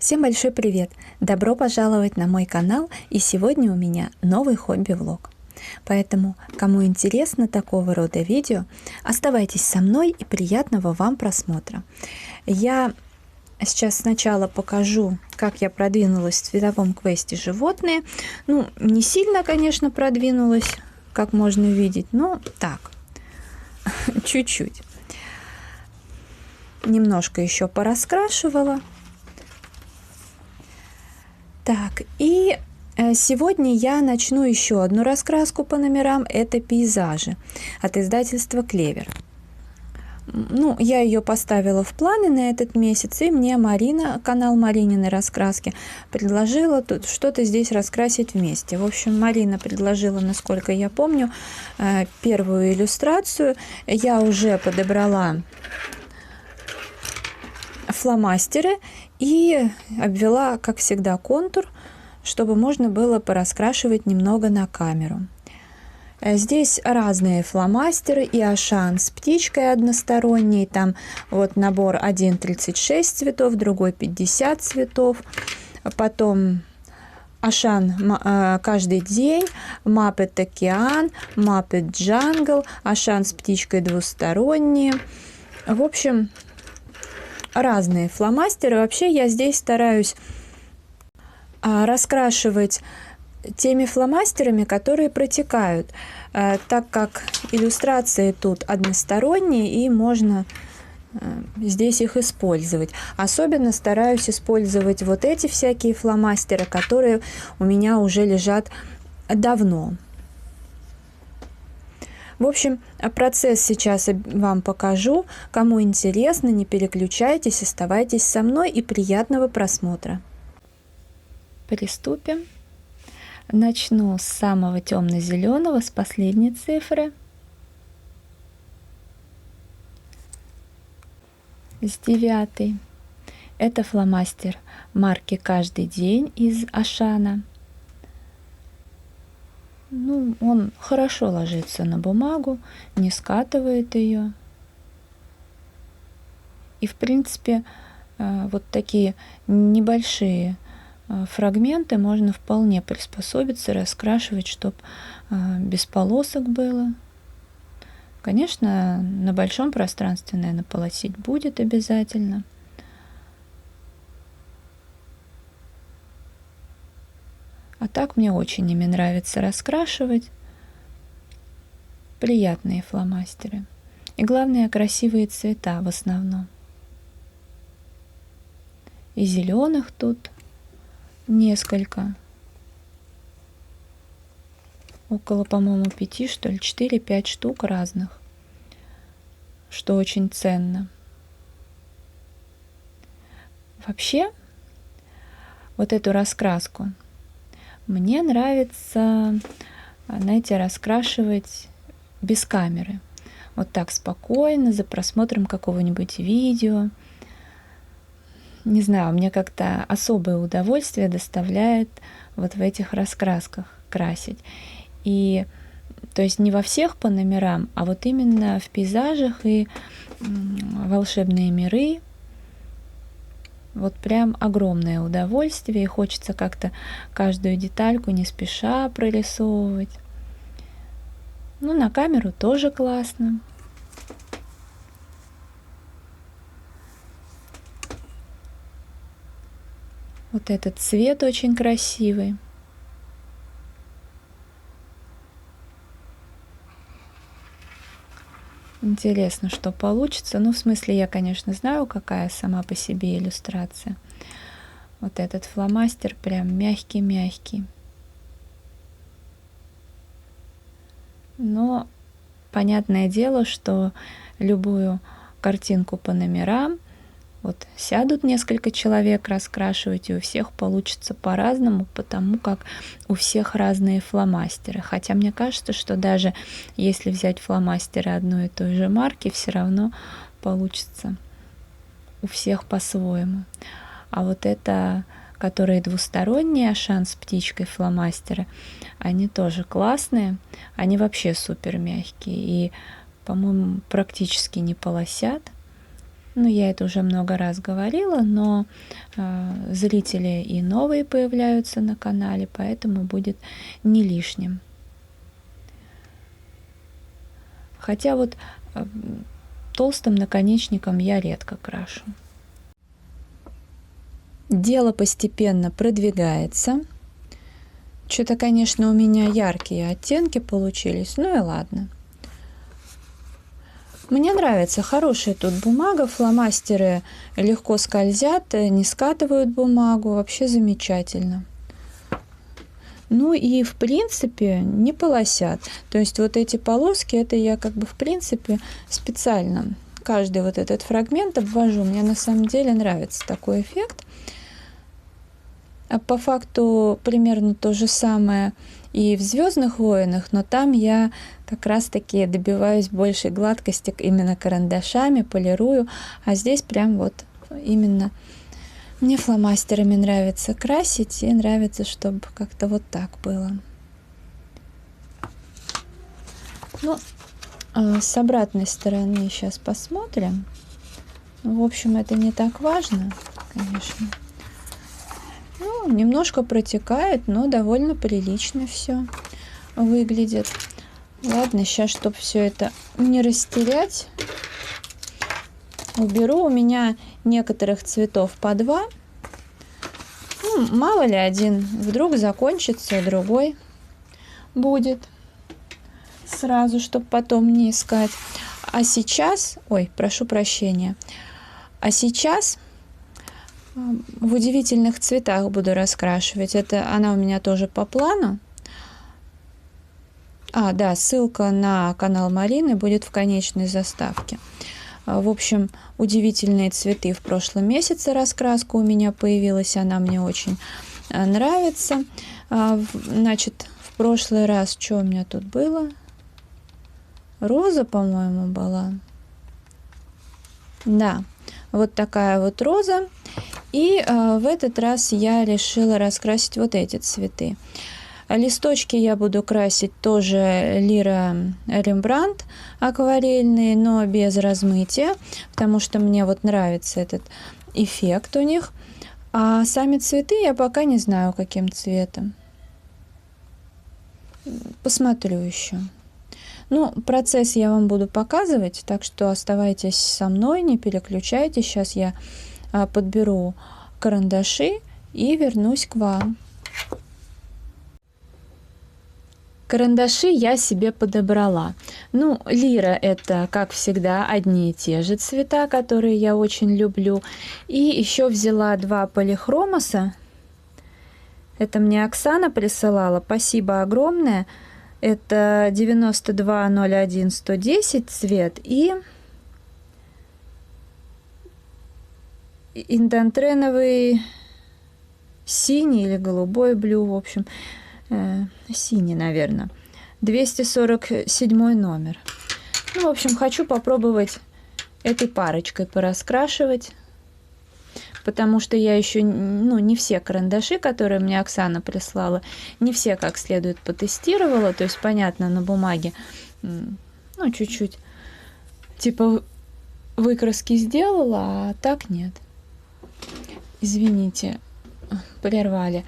Всем большой привет! Добро пожаловать на мой канал, и сегодня у меня новый хобби-влог. Поэтому, кому интересно такого рода видео, оставайтесь со мной и приятного вам просмотра. Я сейчас сначала покажу, как я продвинулась в цветовом квесте «Животные». Ну, не сильно, конечно, продвинулась, как можно видеть, но так, чуть-чуть. Немножко еще пораскрашивала. Так, и сегодня я начну еще одну раскраску по номерам. Это пейзажи от издательства «Клевер». Ну, я ее поставила в планы на этот месяц, и мне Марина, канал Маринины раскраски, предложила тут что-то здесь раскрасить вместе. В общем, Марина предложила, насколько я помню, первую иллюстрацию. Я уже подобрала фломастеры и обвела, как всегда, контур, чтобы можно было пораскрашивать немного на камеру. Здесь разные фломастеры, и Ашан с птичкой односторонний, там вот набор один 36 цветов, другой 50 цветов, потом Ашан каждый день, Muppet океан, Muppet джангл, Ашан с птичкой двусторонние. В общем, разные фломастеры. Вообще я здесь стараюсь раскрашивать теми фломастерами, которые протекают, так как иллюстрации тут односторонние, и можно здесь их использовать. Особенно стараюсь использовать вот эти всякие фломастеры, которые у меня уже лежат давно. В общем, процесс сейчас вам покажу. Кому интересно, не переключайтесь, оставайтесь со мной, и приятного просмотра. Приступим. Начну с самого темно-зеленого, с последней цифры. С 9. Это фломастер марки «Каждый день» из Ашана. Ну, он хорошо ложится на бумагу, не скатывает ее. И, в принципе, вот такие небольшие фрагменты можно вполне приспособиться, раскрашивать, чтобы без полосок было. Конечно, на большом пространстве, наверное, полосить будет обязательно. А так мне очень ими нравится раскрашивать. Приятные фломастеры. И главное, красивые цвета в основном. И зеленых тут несколько. Около, по-моему, 5, что ли, 4-5 штук разных. Что очень ценно. Вообще, вот эту раскраску мне нравится, знаете, раскрашивать без камеры. Вот так спокойно, за просмотром какого-нибудь видео. Не знаю, мне как-то особое удовольствие доставляет вот в этих раскрасках красить. И то есть не во всех по номерам, а вот именно в пейзажах и волшебные миры. Вот прям огромное удовольствие, и хочется как-то каждую детальку не спеша прорисовывать. Ну, на камеру тоже классно. Вот этот цвет очень красивый. Интересно, что получится. Ну, в смысле, я, конечно, знаю, какая сама по себе иллюстрация. Вот этот фломастер прям мягкий-мягкий. Но понятное дело, что любую картинку по номерам вот сядут несколько человек раскрашивать, и у всех получится по-разному, потому как у всех разные фломастеры. Хотя мне кажется, что даже если взять фломастеры одной и той же марки, все равно получится у всех по-своему. А вот это, которые двусторонние, Ашан с птичкой фломастеры, они тоже классные. Они вообще супер мягкие и, по-моему, практически не полосят. Ну, я это уже много раз говорила, но зрители и новые появляются на канале, поэтому будет не лишним. Хотя вот толстым наконечником я редко крашу. Дело постепенно продвигается. Что-то, конечно, у меня яркие оттенки получились, ну и ладно. Мне нравится, хорошая тут бумага, фломастеры легко скользят, не скатывают бумагу, вообще замечательно. Ну и в принципе не полосят. То есть вот эти полоски, это я как бы в принципе специально каждый вот этот фрагмент обвожу. Мне на самом деле нравится такой эффект. А по факту примерно то же самое и в «Звездных войнах», но там я как раз-таки добиваюсь большей гладкости именно карандашами, полирую, а здесь прям вот именно мне фломастерами нравится красить, и нравится, чтобы как-то вот так было. Ну, с обратной стороны сейчас посмотрим. В общем, это не так важно, конечно. Ну, немножко протекает, но довольно прилично все выглядит. Ладно, сейчас, чтобы все это не растерять, уберу. У меня некоторых цветов по два. Ну, мало ли, один вдруг закончится, другой будет сразу, чтобы потом не искать. А сейчас, ой, прошу прощения, а сейчас в удивительных цветах буду раскрашивать. Это она у меня тоже по плану. А, да, ссылка на канал Марины будет в конечной заставке. В общем, удивительные цветы в прошлом месяце раскраска у меня появилась. Она мне очень нравится. Значит, в прошлый раз, что у меня тут было? Роза, по-моему, была. Да, вот такая вот роза. И в этот раз я решила раскрасить вот эти цветы. Листочки я буду красить тоже Лира Рембрандт акварельные, но без размытия, потому что мне вот нравится этот эффект у них. А сами цветы я пока не знаю, каким цветом. Посмотрю еще. Ну, процесс я вам буду показывать, так что оставайтесь со мной, не переключайтесь. Сейчас я подберу карандаши и вернусь к вам. Карандаши я себе подобрала. Ну, Лира это, как всегда, одни и те же цвета, которые я очень люблю. И еще взяла два полихромоса. Это мне Оксана присылала. Спасибо огромное. Это 9201-110 цвет и индантреновый синий или голубой блю, в общем, синий, наверное. 247 номер. Ну, в общем, хочу попробовать этой парочкой пораскрашивать, потому что я еще, ну, не все карандаши, которые мне Оксана прислала, не все как следует потестировала. То есть, понятно, на бумаге, ну, чуть-чуть типа выкраски сделала, а так нет. Извините, прервали.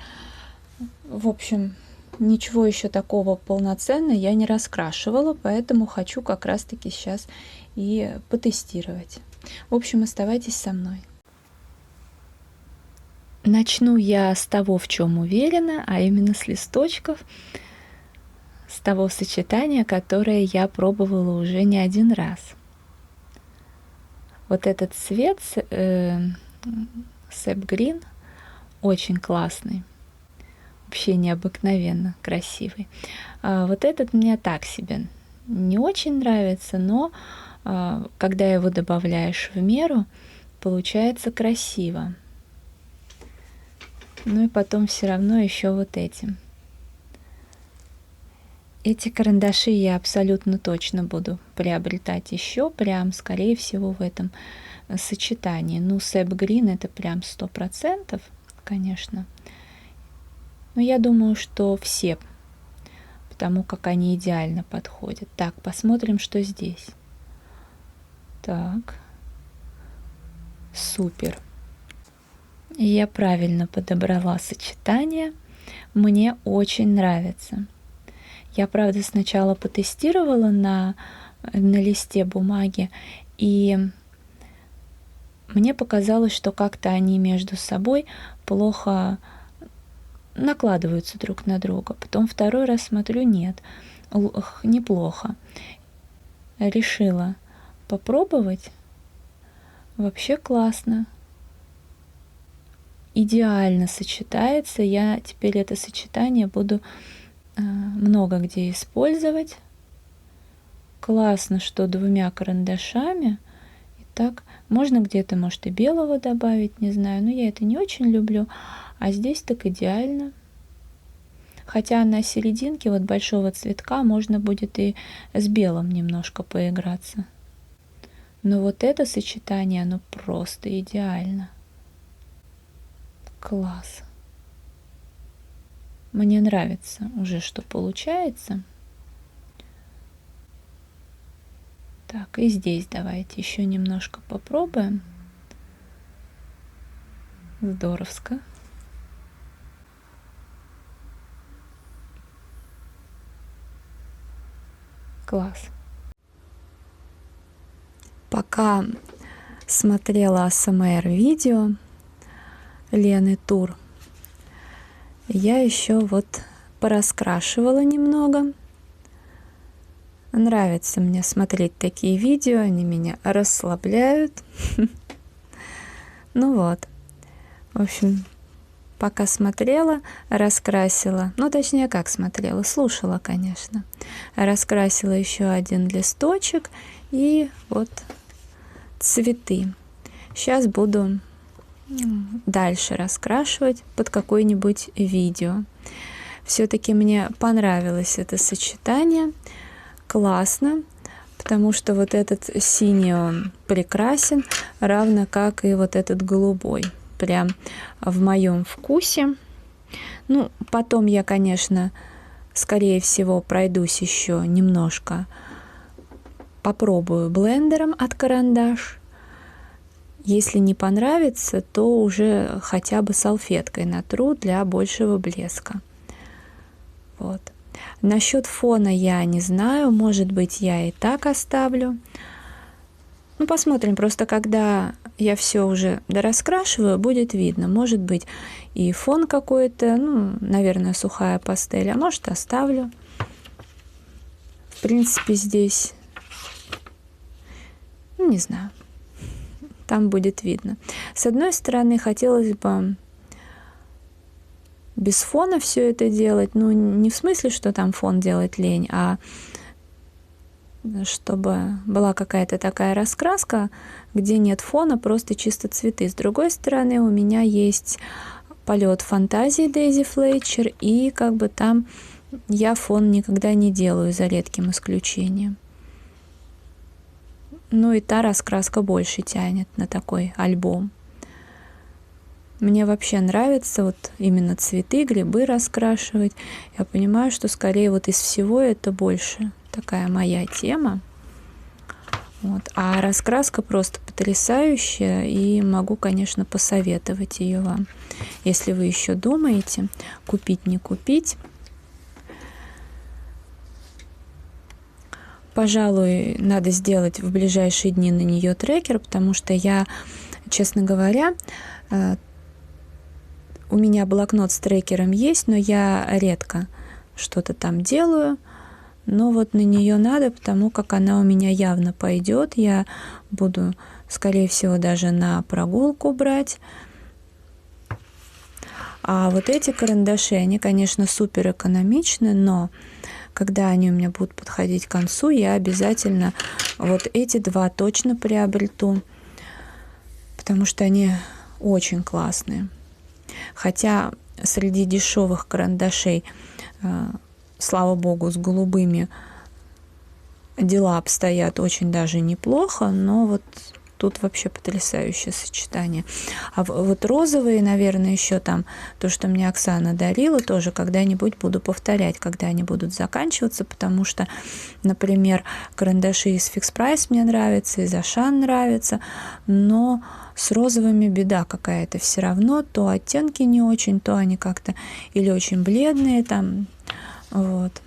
В общем, ничего еще такого полноценного я не раскрашивала, поэтому хочу как раз-таки сейчас и потестировать. В общем, оставайтесь со мной. Начну я с того, в чем уверена, а именно с листочков, с того сочетания, которое я пробовала уже не один раз. Вот этот цвет Sap Green очень классный. Вообще необыкновенно красивый. Вот этот мне так себе не очень нравится, но когда его добавляешь в меру, получается красиво. Ну и потом все равно еще вот эти. Эти карандаши я абсолютно точно буду приобретать еще, прям, скорее всего, в этом сочетании. Ну, Sap Green это прям 100%, конечно. Но я думаю, что все, потому как они идеально подходят. Так, посмотрим, что здесь. Так. супер. Я правильно подобрала сочетание. Мне очень нравится. Я, правда, сначала потестировала на листе бумаги, и мне показалось, что как-то они между собой плохо накладываются друг на друга. Потом второй раз смотрю, нет, неплохо. Решила попробовать. Вообще классно. Идеально сочетается. Я теперь это сочетание буду много где использовать. Классно, что двумя карандашами. И так можно где-то, может, и белого добавить, не знаю, но я это не очень люблю. А здесь так идеально. Хотя на серединке вот большого цветка можно будет и с белым немножко поиграться. Но вот это сочетание, оно просто идеально. Класс. Мне нравится уже, что получается. Так, и здесь давайте еще немножко попробуем. Здоровско. Класс. Пока смотрела АСМР видео Лены Тур, я еще вот пораскрашивала немного. Нравится мне смотреть такие видео, они меня расслабляют. Ну вот, в общем, пока смотрела, раскрасила, ну точнее как смотрела, слушала, конечно. Раскрасила еще один листочек и вот цветы. Сейчас буду дальше раскрашивать под какое-нибудь видео. Все-таки мне понравилось это сочетание. Классно, потому что вот этот синий, он прекрасен, равно как и вот этот голубой. Прям в моем вкусе. Ну, потом я, конечно, скорее всего, пройдусь еще немножко, попробую блендером от карандаш. Если не понравится, то уже хотя бы салфеткой натру для большего блеска. Вот. Насчет фона я не знаю, может быть, я и так оставлю. Ну, посмотрим, просто когда я все уже дораскрашиваю, будет видно. Может быть, и фон какой-то, ну, наверное, сухая пастель, а может, оставлю. В принципе, здесь, ну, не знаю, там будет видно. С одной стороны, хотелось бы без фона все это делать, ну, не в смысле, что там фон делать лень, а чтобы была какая-то такая раскраска, где нет фона, просто чисто цветы. С другой стороны, у меня есть полет фантазии Дейзи Флетчер, и как бы там я фон никогда не делаю, за редким исключением. Ну и та раскраска больше тянет на такой альбом. Мне вообще нравится вот именно цветы, грибы раскрашивать. Я понимаю, что скорее вот из всего это больше такая моя тема. Вот. А раскраска просто потрясающая, и могу, конечно, посоветовать ее вам. Если вы еще думаете, купить, не купить. Пожалуй, надо сделать в ближайшие дни на нее трекер, потому что я, честно говоря, у меня блокнот с трекером есть, но я редко что-то там делаю. Но вот на нее надо, потому как она у меня явно пойдет. Я буду, скорее всего, даже на прогулку брать. А вот эти карандаши, они, конечно, супер экономичны, но когда они у меня будут подходить к концу, я обязательно вот эти два точно приобрету, потому что они очень классные. Хотя среди дешевых карандашей, слава богу, с голубыми дела обстоят очень даже неплохо, но вот тут вообще потрясающее сочетание. А вот розовые, наверное, еще там, то, что мне Оксана дарила, тоже когда-нибудь буду повторять, когда они будут заканчиваться, потому что, например, карандаши из Fix Price мне нравятся, из Ашан нравятся, но с розовыми беда какая-то все равно, то оттенки не очень, то они как-то или очень бледные там, вот.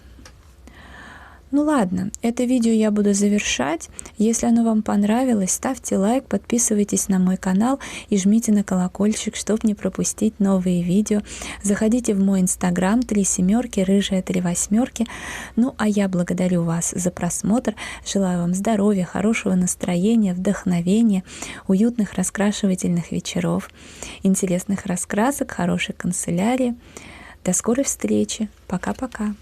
Ну ладно, это видео я буду завершать. Если оно вам понравилось, ставьте лайк, подписывайтесь на мой канал и жмите на колокольчик, чтобы не пропустить новые видео. Заходите в мой инстаграм 3 семерки, рыжая 3 восьмерки. Ну а я благодарю вас за просмотр. Желаю вам здоровья, хорошего настроения, вдохновения, уютных раскрашивательных вечеров, интересных раскрасок, хорошей канцелярии. До скорой встречи. Пока-пока.